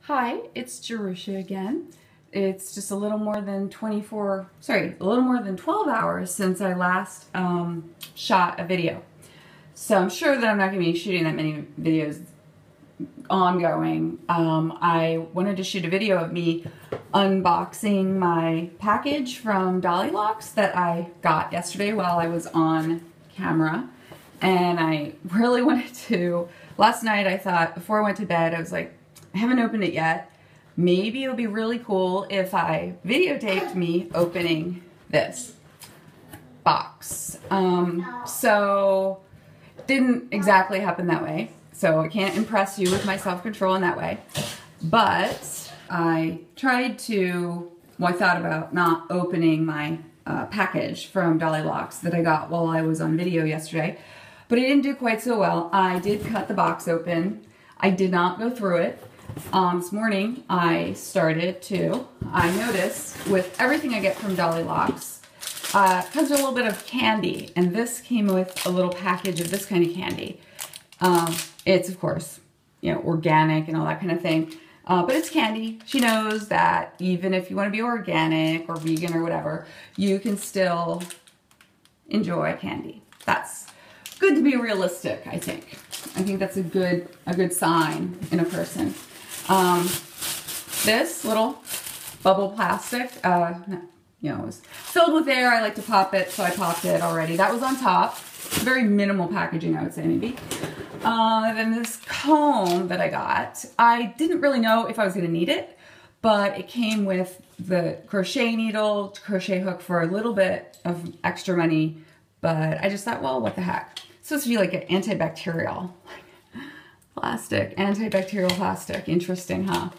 Hi, it's Jerusha again. It's just a little more than 12 hours since I last shot a video. So I'm sure that I'm not going to be shooting that many videos ongoing. I wanted to shoot a video of me unboxing my package from Dollylocks that I got yesterday while I was on camera. And I really wanted to, last night I thought, before I went to bed, I was like, I haven't opened it yet. Maybe it'll be really cool if I videotaped me opening this box. So didn't exactly happen that way. So I can't impress you with my self-control in that way. But I tried to, well, I thought about not opening my package from Dollylocks that I got while I was on video yesterday. But I didn't do quite so well. I did cut the box open. I did not go through it. This morning I started to. I noticed with everything I get from Dollylocks, comes with a little bit of candy, and this came with a little package of this kind of candy. It's of course, you know, organic and all that kind of thing, but it's candy. She knows that even if you want to be organic or vegan or whatever, you can still enjoy candy. That's good to be realistic, I think. I think that's a good sign in a person. This little bubble plastic, you know, it was filled with air. I like to pop it, so I popped it already. That was on top. Very minimal packaging, I would say, maybe. Then this comb that I got, I didn't really know if I was going to need it, but it came with the crochet needle, crochet hook for a little bit of extra money, but I just thought, well, what the heck. It's supposed to be like an antibacterial plastic, antibacterial plastic. Interesting, huh?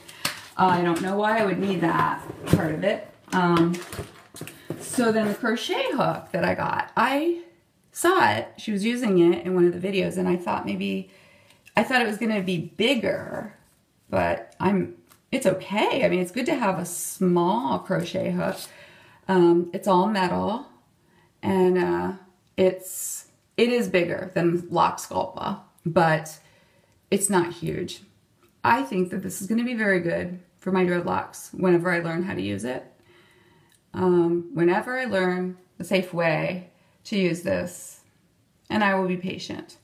I don't know why I would need that part of it. So then the crochet hook that I got, I saw it. She was using it in one of the videos, and I thought maybe, I thought it was going to be bigger, but it's okay. I mean, it's good to have a small crochet hook. It's all metal, and it is bigger than Lock Sculpa, but it's not huge. I think that this is going to be very good for my dreadlocks whenever I learn how to use it. Whenever I learn the safe way to use this, and I will be patient.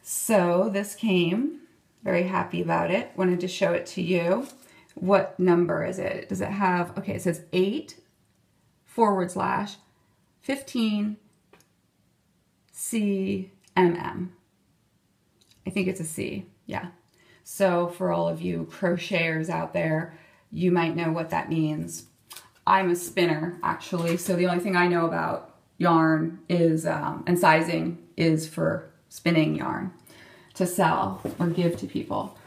So this came, very happy about it. Wanted to show it to you. What number is it? Does it have, okay, it says 8/15 cmm. I think it's a C, yeah. So for all of you crocheters out there, you might know what that means. I'm a spinner, actually, so the only thing I know about yarn is, and sizing is for spinning yarn to sell or give to people.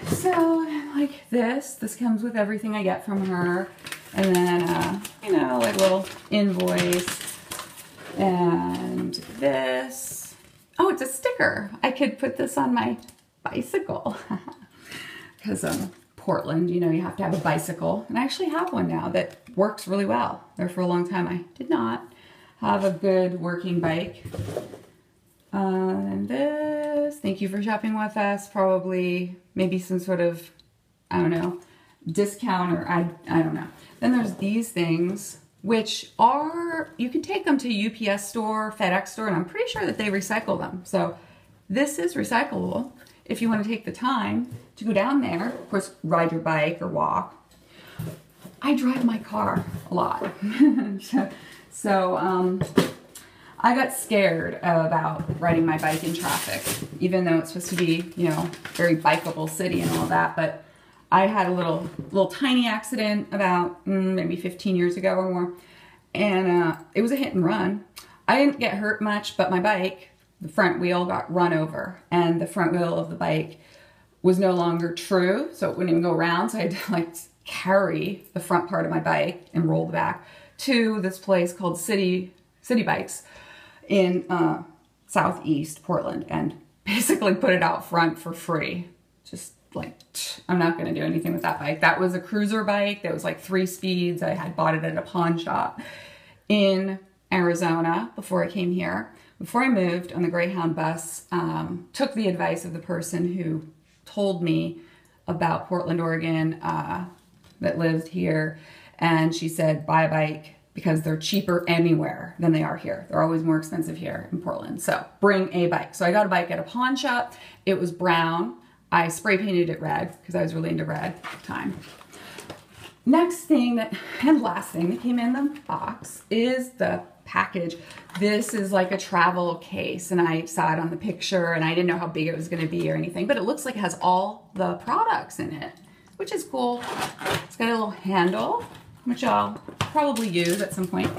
So like this comes with everything I get from her, and then, you know, like a little invoice, and this, oh, it's a sticker. I could put this on my bicycle because Portland, you know, you have to have a bicycle, and I actually have one now that works really well. There for a long time I did not have a good working bike. And this, thank you for shopping with us, probably maybe some sort of, I don't know, discount, or I don't know. Then there's these things, which are, you can take them to UPS store, FedEx store, and I'm pretty sure that they recycle them. So this is recyclable if you want to take the time to go down there. Of course, ride your bike or walk. I drive my car a lot. So I got scared about riding my bike in traffic, even though it's supposed to be, you know, very bikeable city and all that. But I had a little tiny accident about maybe 15 years ago or more, and it was a hit and run. I didn't get hurt much, but my bike, the front wheel, got run over, and the front wheel of the bike was no longer true, so it wouldn't even go around. So I had to like carry the front part of my bike and roll the back to this place called City Bikes in southeast Portland, and basically put it out front for free. Just like, I'm not going to do anything with that bike. That was a cruiser bike that was like 3 speeds. I had bought it at a pawn shop in Arizona before I came here. Before I moved on the Greyhound bus, took the advice of the person who told me about Portland, Oregon, that lived here. And she said, buy a bike because they're cheaper anywhere than they are here. They're always more expensive here in Portland. So bring a bike. So I got a bike at a pawn shop. It was brown. I spray painted it red because I was really into red at the time. Next thing and last thing that came in the box is the package. This is like a travel case, and I saw it on the picture and I didn't know how big it was going to be or anything, but it looks like it has all the products in it, which is cool. It's got a little handle, which I'll probably use at some point.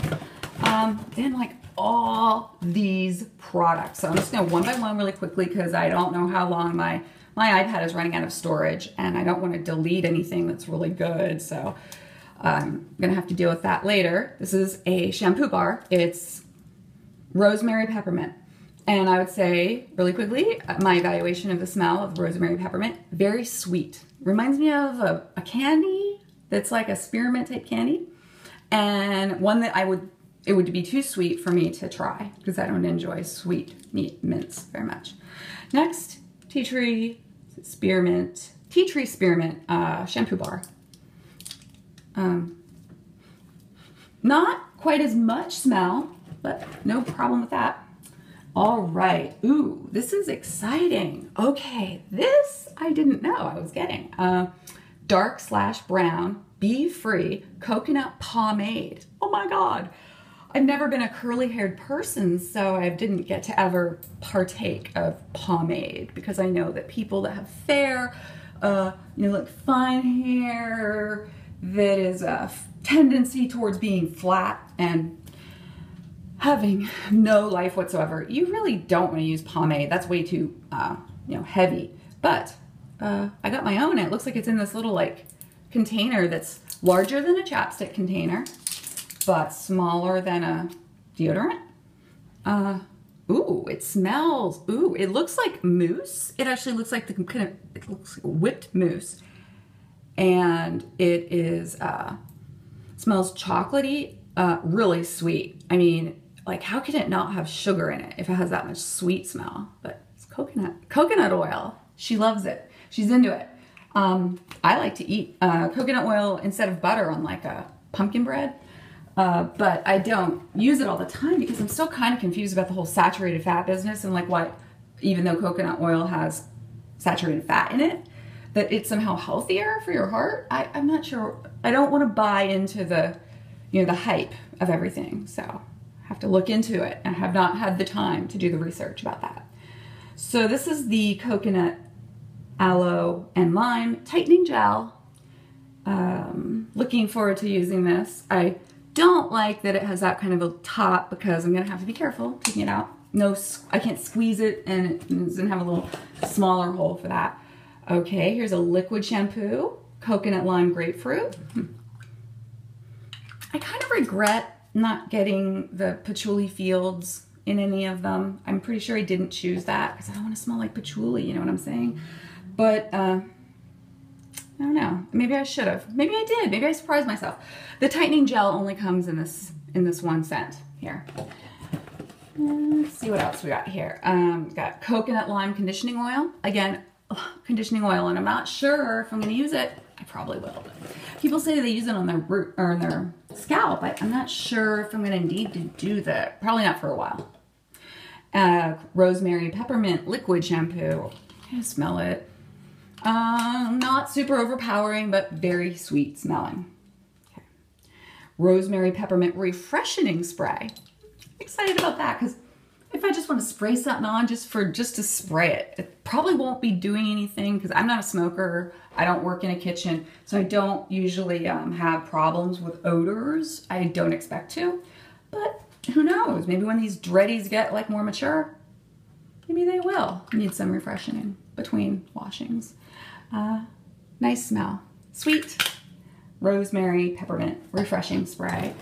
Then like all these products. So I'm just going to one by one really quickly because I don't know how long my iPad is running out of storage and I don't want to delete anything that's really good. So I'm going to have to deal with that later. This is a shampoo bar. It's rosemary peppermint. And I would say really quickly, my evaluation of the smell of rosemary peppermint, very sweet. Reminds me of a candy that's like a spearmint type candy. And one that it would be too sweet for me to try because I don't enjoy sweet mints very much. Next, tea tree spearmint shampoo bar. Not quite as much smell, but no problem with that. All right. Ooh, this is exciting. Okay, this I didn't know I was getting. Dark/brown, bee-free coconut pomade. Oh my God. I've never been a curly-haired person, so I didn't get to ever partake of pomade because I know that people that have fair, like fine hair, that is a tendency towards being flat and having no life whatsoever, you really don't want to use pomade. That's way too, heavy. But I got my own. It looks like it's in this little like container that's larger than a chapstick container, but smaller than a deodorant. Ooh, it smells. Ooh, it looks like mousse. It actually looks like it looks like whipped mousse. And it is, smells chocolatey, really sweet. I mean, like how can it not have sugar in it if it has that much sweet smell? But it's coconut oil. She loves it. She's into it. I like to eat coconut oil instead of butter on like a pumpkin bread. But I don't use it all the time because I'm still kind of confused about the whole saturated fat business and like what, even though coconut oil has saturated fat in it, that it's somehow healthier for your heart. I'm not sure. I don't want to buy into the, the hype of everything. So I have to look into it. I have not had the time to do the research about that. So this is the coconut aloe and lime tightening gel. Looking forward to using this. I don't like that it has that kind of a top because I'm going to have to be careful taking it out. No, I can't squeeze it and it doesn't have a little smaller hole for that. Okay, here's a liquid shampoo, coconut lime grapefruit. I kind of regret not getting the patchouli fields in any of them. I'm pretty sure I didn't choose that because I don't want to smell like patchouli, you know what I'm saying? But I don't know. Maybe I should have. Maybe I did. Maybe I surprised myself. The tightening gel only comes in this one scent here. Let's see what else we got here. We've got coconut lime conditioning oil. Again, conditioning oil, and I'm not sure if I'm going to use it. I probably will. People say they use it on their root or on their scalp. I'm not sure if I'm going to need to do that. Probably not for a while. Rosemary peppermint liquid shampoo. I can smell it. Not super overpowering, but very sweet smelling. Okay. Rosemary peppermint refreshing spray. I'm excited about that because if I just want to spray something on just to spray it, it probably won't be doing anything because I'm not a smoker. I don't work in a kitchen, so I don't usually have problems with odors. I don't expect to, but who knows? Maybe when these dreadies get like more mature, maybe they will need some refreshing between washings. Nice smell. Sweet rosemary peppermint refreshing spray.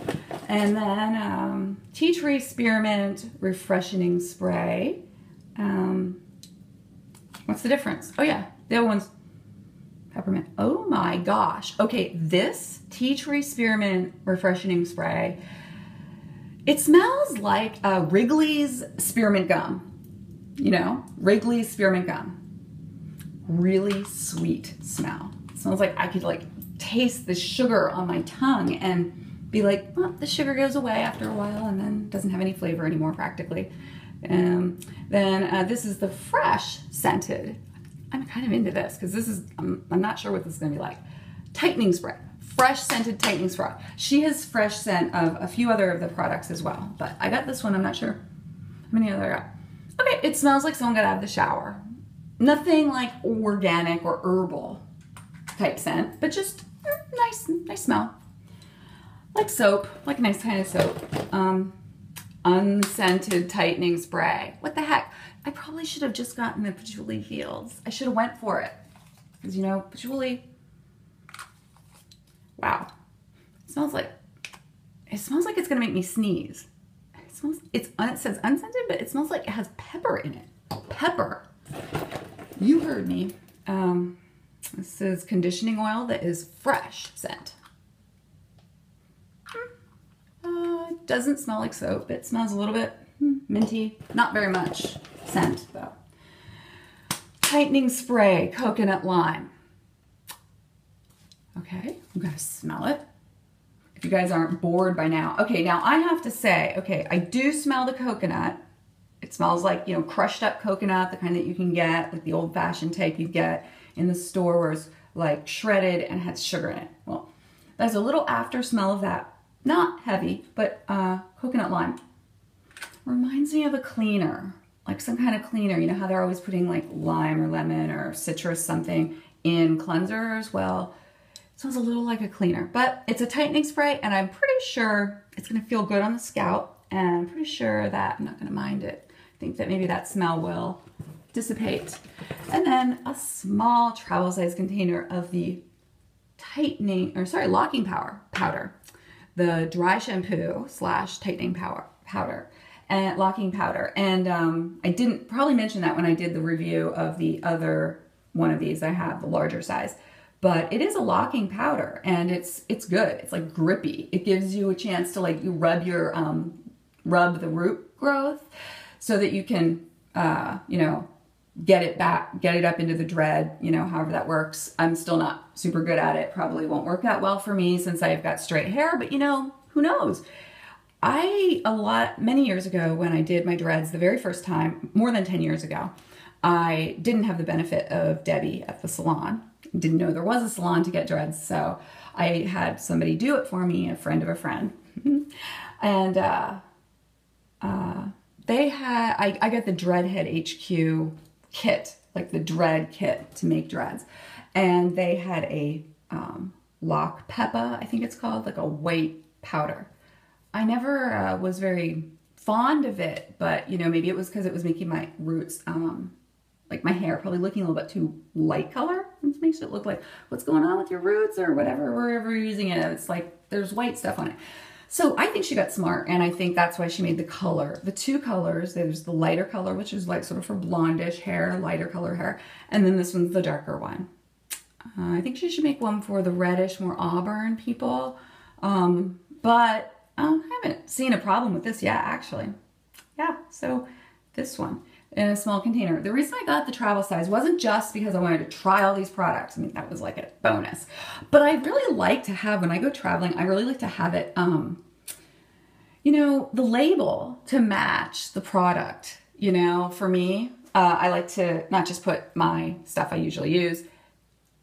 And then tea tree spearmint refreshing spray. What's the difference? Oh yeah, the other one's peppermint. Oh my gosh. Okay, this tea tree spearmint refreshing spray, it smells like Wrigley's spearmint gum. You know, Wrigley's spearmint gum. really sweet smell. It smells like I could like taste the sugar on my tongue and be like, well, the sugar goes away after a while and then doesn't have any flavor anymore practically. Then this is the fresh scented. I'm kind of into this because this is, I'm not sure what this is going to be like. Tightening spray. Fresh scented tightening spray. She has fresh scent of a few other of the products as well, but I got this one. I'm not sure how many other I got. Okay, it smells like someone got out of the shower. Nothing like organic or herbal type scent, but just nice smell. Like soap, like a nice kind of soap. Unscented tightening spray. What the heck? I probably should have just gotten the patchouli fields. I should have went for it. Because you know, patchouli, wow. It smells like it's gonna make me sneeze. It says unscented, but it smells like it has pepper in it. Pepper. You heard me. This is conditioning oil that is fresh scent. It doesn't smell like soap. It smells a little bit minty. Not very much scent though. Tightening spray, coconut lime. Okay, I'm gonna smell it. If you guys aren't bored by now. Okay, now I have to say, okay, I do smell the coconut. It smells like, you know, crushed up coconut, the kind that you can get, like the old fashioned type you get in the store where it's like shredded and has sugar in it. Well, there's a little after smell of that. Not heavy, but coconut lime. Reminds me of a cleaner, like some kind of cleaner. You know how they're always putting like lime or lemon or citrus something in cleansers? Well, it smells a little like a cleaner, but it's a tightening spray and I'm pretty sure it's gonna feel good on the scalp and I'm pretty sure that I'm not gonna mind it. I think that maybe that smell will dissipate. And then a small travel size container of the locking powder. The dry shampoo / tightening powder and locking powder. And I didn't probably mention that when I did the review of the other one of these I have, the larger size. But it is a locking powder and it's good. It's like grippy. It gives you a chance to like rub the root growth so that you can, you know, get it up into the dread, you know, however that works. I'm still not super good at it. Probably won't work that well for me since I've got straight hair, but you know, who knows? Many years ago when I did my dreads the very first time, more than 10 years ago, I didn't have the benefit of Debbie at the salon. Didn't know there was a salon to get dreads, so I had somebody do it for me, a friend of a friend. And I got the Dreadhead HQ kit, like the dread kit to make dreads. And they had a lock peppa, I think it's called, like a white powder. I never was very fond of it, but you know, maybe it was because it was making my roots, like my hair probably looking a little bit too light color. It makes it look like what's going on with your roots or whatever, wherever you're using it. It's like there's white stuff on it. So I think she got smart, and I think that's why she made the color. The two colors, there's the lighter color, which is like sort of for blondish hair, lighter color hair, and then this one's the darker one. I think she should make one for the reddish, more auburn people, but I haven't seen a problem with this yet, actually. Yeah, so this one in a small container. The reason I got the travel size wasn't just because I wanted to try all these products. I mean, that was like a bonus. But I really like to have, when I go traveling, I really like to have it, you know, the label to match the product. You know, for me, I like to not just put my stuff I usually use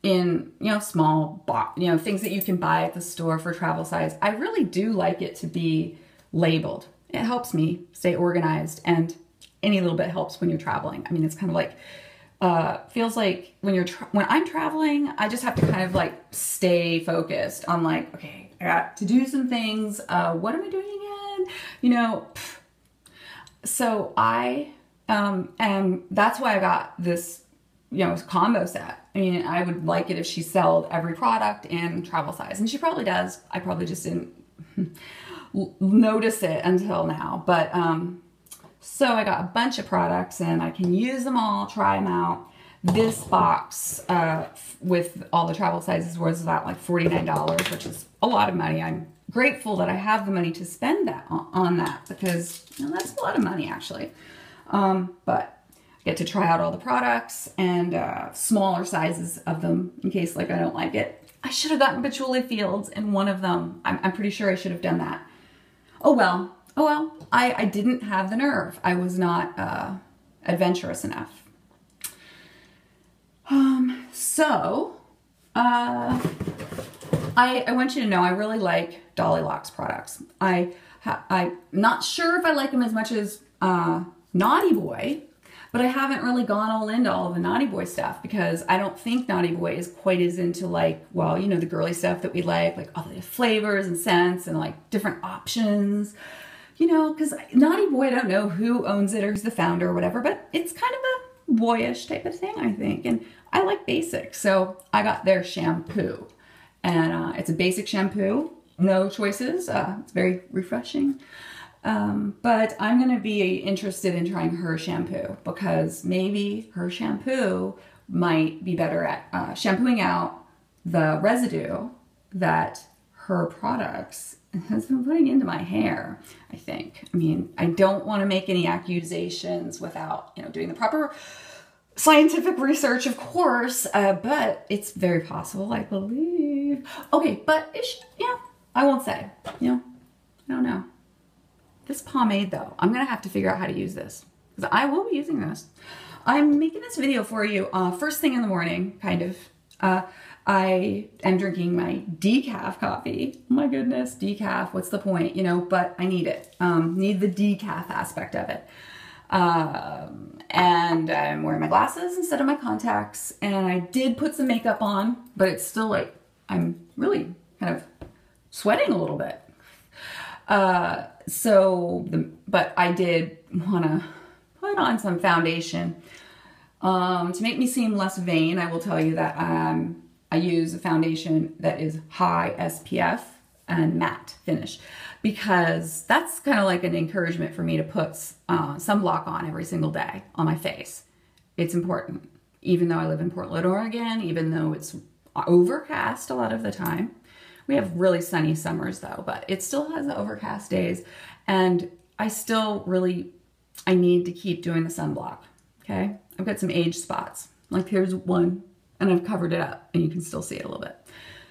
in, you know, small, you know, things that you can buy at the store for travel size. I really do like it to be labeled. It helps me stay organized, and any little bit helps when you're traveling. I mean, it's kind of like, feels like when I'm traveling, I just have to kind of like stay focused on like, okay, I got to do some things. What am I doing again? You know, so and that's why I got this, you know, combo set. I mean, I would like it if she sold every product in travel size, and she probably does. I probably just didn't notice it until now, but, so I got a bunch of products and I can use them all, try them out. This box with all the travel sizes was about like $49, which is a lot of money. I'm grateful that I have the money to spend that on that, because you know, that's a lot of money actually. But get to try out all the products and smaller sizes of them in case like I don't like it. I should have gotten patchouli fields in one of them. I'm pretty sure I should have done that. Oh well. Oh well. I didn't have the nerve. I was not adventurous enough. I want you to know I really like Dollylocks products. I'm not sure if I like them as much as Naughty Boy, but I haven't really gone all into all of the Naughty Boy stuff because I don't think Naughty Boy is quite as into like, well, you know, the girly stuff that we like all the flavors and scents and like different options, you know, because Naughty Boy, I don't know who owns it or who's the founder or whatever, but it's kind of a boyish type of thing, I think. And I like basic, so I got their shampoo. And it's a basic shampoo, no choices. It's very refreshing. But I'm going to be interested in trying her shampoo because maybe her shampoo might be better at shampooing out the residue that her products has been putting into my hair, I think. I mean, I don't want to make any accusations without, you know, doing the proper scientific research, of course, but it's very possible, I believe. Okay, but yeah, I won't say, you know, I don't know. This pomade though, I'm gonna have to figure out how to use this because I will be using this. I'm making this video for you first thing in the morning, kind of. I am drinking my decaf coffee. Oh my goodness, decaf, what's the point, you know, but I need it, need the decaf aspect of it. And I'm wearing my glasses instead of my contacts, and I did put some makeup on, but it's still like, I'm really kind of sweating a little bit. But I did want to put on some foundation, to make me seem less vain. I will tell you that, I use a foundation that is high SPF and matte finish, because that's kind of like an encouragement for me to put sunblock on every single day on my face. It's important. Even though I live in Portland, Oregon, even though it's overcast a lot of the time. We have really sunny summers though, but it still has the overcast days. And I still really, I need to keep doing the sunblock, okay? I've got some age spots. Like here's one, and I've covered it up and you can still see it a little bit.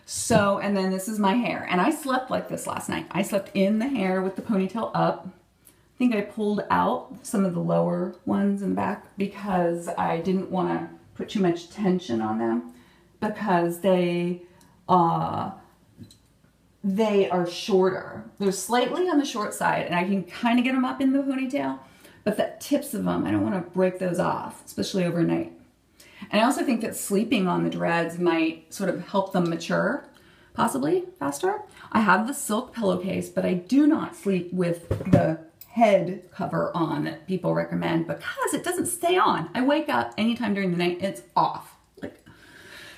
So, and then this is my hair. And I slept like this last night. I slept in the hair with the ponytail up. I think I pulled out some of the lower ones in the back because I didn't want to put too much tension on them because they are shorter. They're slightly on the short side and I can kind of get them up in the ponytail, but the tips of them, I don't want to break those off, especially overnight. And I also think that sleeping on the dreads might sort of help them mature, possibly faster. I have the silk pillowcase, but I do not sleep with the head cover on that people recommend because it doesn't stay on. I wake up anytime during the night, and it's off.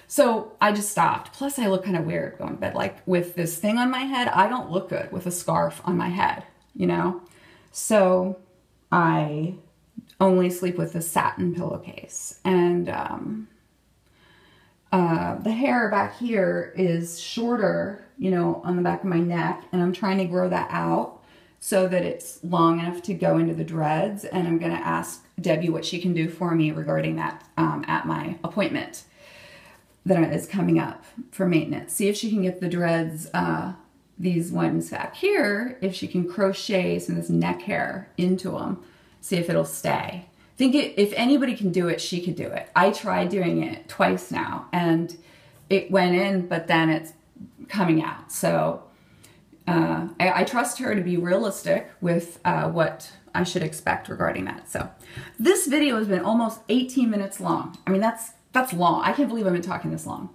So I just stopped. Plus I look kind of weird going to bed. Like with this thing on my head, I don't look good with a scarf on my head, you know? So I only sleep with the satin pillowcase. And the hair back here is shorter, you know, on the back of my neck. And I'm trying to grow that out so that it's long enough to go into the dreads. And I'm going to ask Debbie what she can do for me regarding that at my appointment that is coming up for maintenance. See if she can get the dreads, these ones back here, if she can crochet some of this neck hair into them, see if it'll stay. If anybody can do it, she could do it. I tried doing it twice now and it went in, but then it's coming out. So I trust her to be realistic with what I should expect regarding that. So this video has been almost 18 minutes long. I mean, that's long. I can't believe I've been talking this long.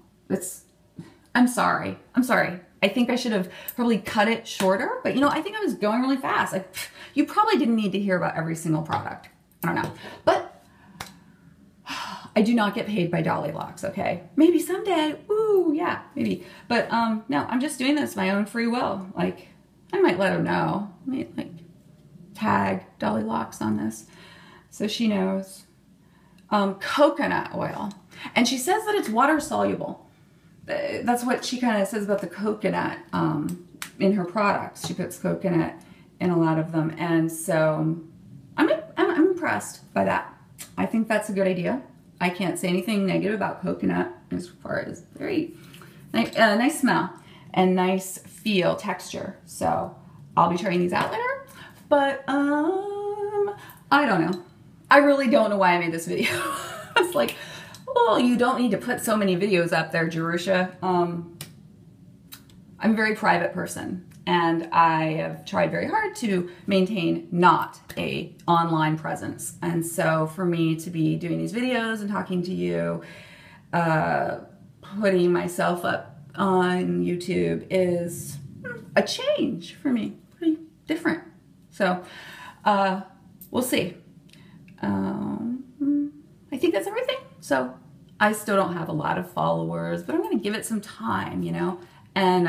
I'm sorry. I'm sorry. I think I should have probably cut it shorter, but you know, I think I was going really fast. Like, you probably didn't need to hear about every single product. I don't know. But I do not get paid by Dollylocks, okay? Maybe someday. Ooh, yeah, maybe. But no, I'm just doing this my own free will. Like, I might let her know. I might like tag Dollylocks on this so she knows. Coconut oil. And she says that it's water soluble. That's what she kind of says about the coconut in her products. She puts coconut in a lot of them. And so I'm impressed by that. I think that's a good idea. I can't say anything negative about coconut as far as very nice smell and nice feel, texture. So I'll be trying these out later. But I don't know. I really don't know why I made this video. It's like, well, you don't need to put so many videos up there, Jerusha. I'm a very private person, and I have tried very hard to maintain not a online presence. And so for me to be doing these videos and talking to you, putting myself up on YouTube is a change for me, pretty different. So we'll see. I think that's everything. So I still don't have a lot of followers, but I'm going to give it some time, you know. And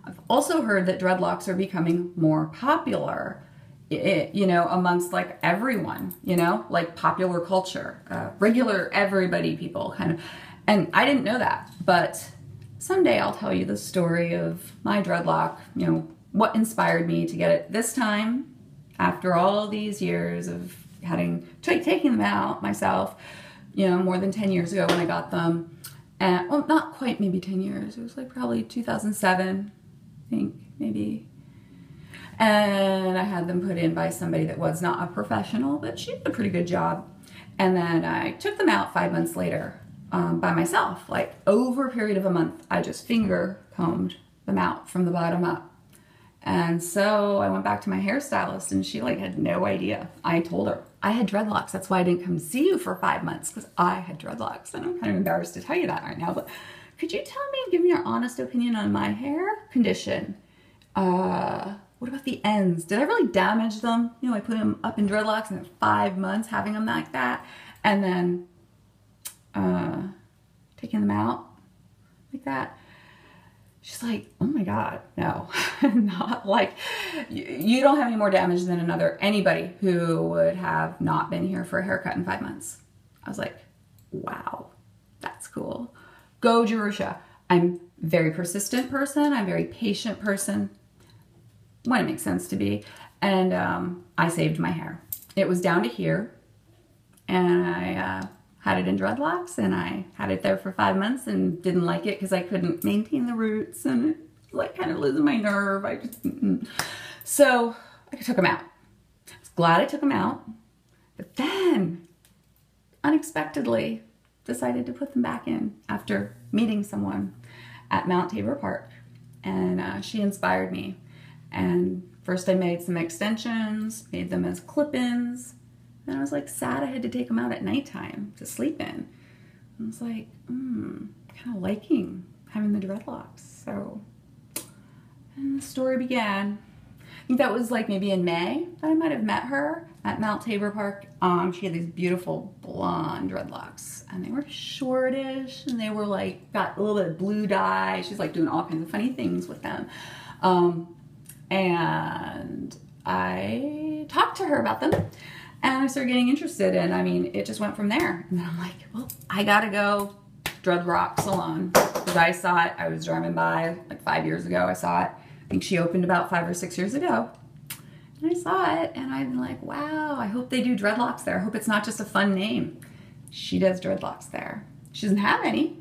I've also heard that dreadlocks are becoming more popular, you know, amongst like everyone, you know, like popular culture, regular everybody people kind of. And I didn't know that, but someday I'll tell you the story of my dreadlock, you know, what inspired me to get it this time after all these years of taking them out myself, you know, more than 10 years ago when I got them. And, well, not quite maybe 10 years. It was like probably 2007, I think, maybe. And I had them put in by somebody that was not a professional, but she did a pretty good job. And then I took them out 5 months later by myself. Like over a period of a month, I just finger combed them out from the bottom up. And so I went back to my hairstylist, and she like had no idea. I told her I had dreadlocks. That's why I didn't come see you for 5 months, because I had dreadlocks. And I'm kind of embarrassed to tell you that right now, but could you tell me, give me your honest opinion on my hair condition? What about the ends? Did I really damage them? You know, I put them up in dreadlocks, and it was 5 months having them like that, and then taking them out like that. She's like, oh my God, no, not like, you don't have any more damage than anybody who would have not been here for a haircut in 5 months. I was like, wow, that's cool. Go Jerusha. I'm a very persistent person. I'm a very patient person, when it makes sense to be. And I saved my hair. It was down to here, and I had it in dreadlocks, and I had it there for 5 months and didn't like it because I couldn't maintain the roots, and like kind of losing my nerve. So I took them out. I was glad I took them out, but then unexpectedly decided to put them back in after meeting someone at Mount Tabor Park, and she inspired me. And first I made some extensions, made them as clip-ins. And I was like sad I had to take them out at nighttime to sleep in. I was like, kind of liking having the dreadlocks. So, and the story began. I think that was like maybe in May that I might have met her at Mount Tabor Park. She had these beautiful blonde dreadlocks, and they were shortish, and they were like, got a little bit of blue dye. She's like doing all kinds of funny things with them. And I talked to her about them. And I started getting interested, and I mean, it just went from there. And then I'm like, well, I gotta go Dreadlock Salon, because I saw it. I was driving by like 5 years ago. I saw it. I think she opened about 5 or 6 years ago. And I saw it, and I'm like, wow, I hope they do dreadlocks there. I hope it's not just a fun name. She does dreadlocks there. She doesn't have any,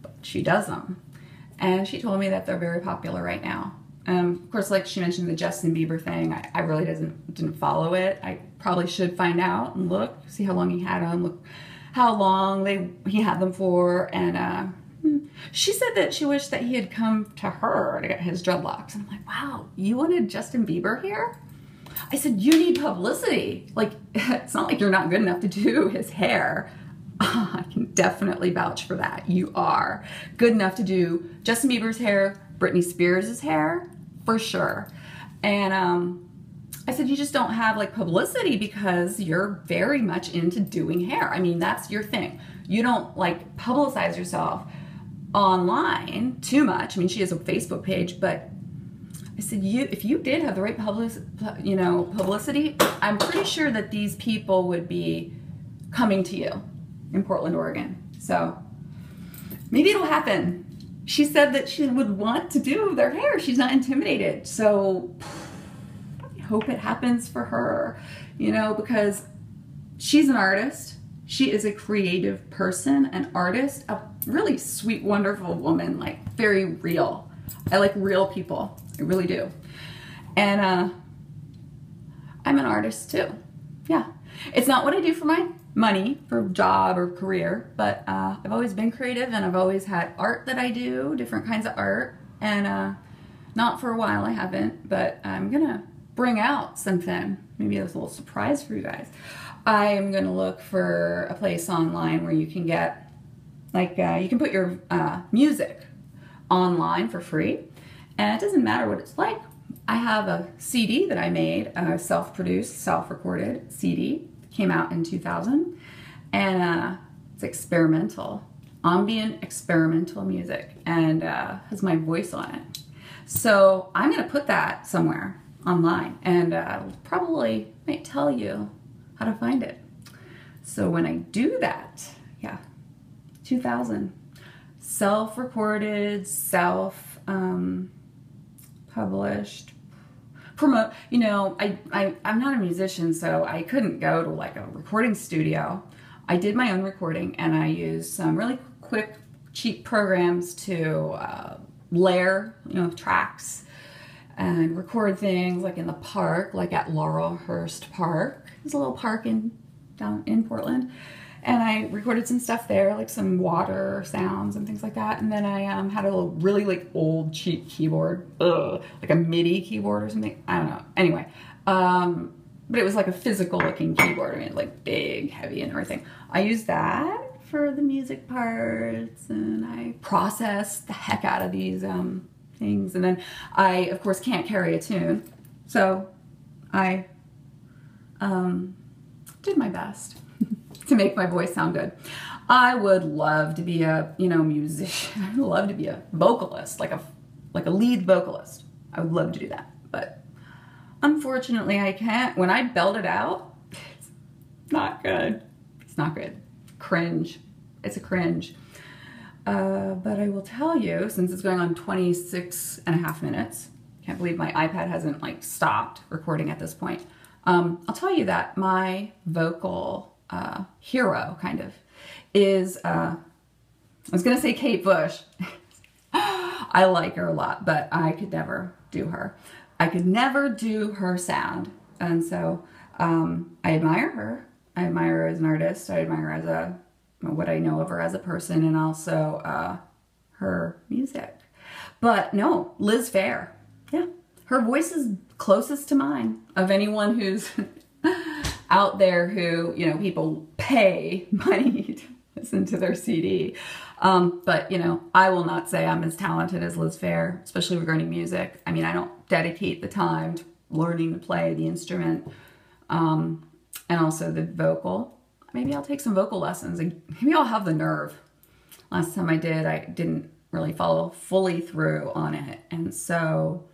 but she does them. And she told me that they're very popular right now. Of course, like she mentioned the Justin Bieber thing, I really didn't follow it. I probably should find out and look, see how long he had them, look how long he had them for. And she said that she wished that he had come to her to get his dreadlocks. And I'm like, wow, you wanted Justin Bieber here? I said, you need publicity. Like, it's not like you're not good enough to do his hair. I can definitely vouch for that. You are good enough to do Justin Bieber's hair, Britney Spears' hair, for sure. And I said, you just don't have like publicity because you're very much into doing hair. I mean, that's your thing. You don't like publicize yourself online too much. I mean, she has a Facebook page, but I said, if you did have the right publicity, I'm pretty sure that these people would be coming to you in Portland, Oregon. So maybe it'll happen. She said that she would want to do their hair. She's not intimidated. So I hope it happens for her, you know, because she's an artist. She is a creative person, an artist, a really sweet, wonderful woman, like very real. I like real people. I really do. And I'm an artist too. Yeah. It's not what I do for my money, for job or career, but I've always been creative, and I've always had art that I do, different kinds of art. And not for a while, I haven't, but I'm gonna bring out something. Maybe it's a little surprise for you guys. I am gonna look for a place online where you can get, like, you can put your music online for free, and it doesn't matter what it's like. I have a CD that I made, a self-produced, self-recorded CD. Came out in 2000, and it's experimental, ambient experimental music, and has my voice on it. So I'm gonna put that somewhere online, and probably might tell you how to find it. So when I do that, yeah, 2000, self-recorded, self-published, promote, you know, I'm not a musician, so I couldn't go to like a recording studio. I did my own recording, and I used some really quick, cheap programs to layer, you know, tracks and record things like in the park, like at Laurelhurst Park. There's a little park down in Portland. And I recorded some stuff there, like some water sounds and things like that. And then I had a little really like old cheap keyboard, like a MIDI keyboard or something. I don't know. Anyway, but it was like a physical looking keyboard. I mean, like big, heavy and everything. I used that for the music parts, and I processed the heck out of these things. And then I, of course, can't carry a tune. So I did my best to make my voice sound good. I would love to be a, you know, musician. I'd love to be a vocalist, like a lead vocalist. I would love to do that, but unfortunately I can't. When I belt it out, it's not good. It's not good. Cringe. It's a cringe. But I will tell you, since it's going on 26.5 minutes, can't believe my iPad hasn't like stopped recording at this point. I'll tell you that my vocal hero, kind of, is, I was going to say Kate Bush. I like her a lot, but I could never do her. I could never do her sound. And so I admire her. I admire her as an artist. I admire her as what I know of her as a person, and also her music. But no, Liz Phair. Yeah, her voice is closest to mine of anyone who's out there who, you know, people pay money to listen to their CD. But, you know, I will not say I'm as talented as Liz Phair, especially regarding music. I mean, I don't dedicate the time to learning to play the instrument, and also the vocal. Maybe I'll take some vocal lessons, and maybe I'll have the nerve. Last time I did, I didn't really follow fully through on it. And so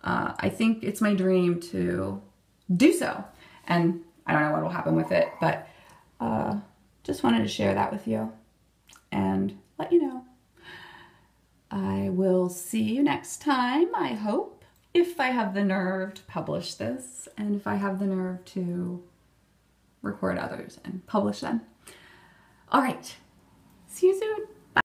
I think it's my dream to do so. And I don't know what will happen with it, but just wanted to share that with you and let you know. I will see you next time, I hope, if I have the nerve to publish this, and if I have the nerve to record others and publish them. All right, see you soon.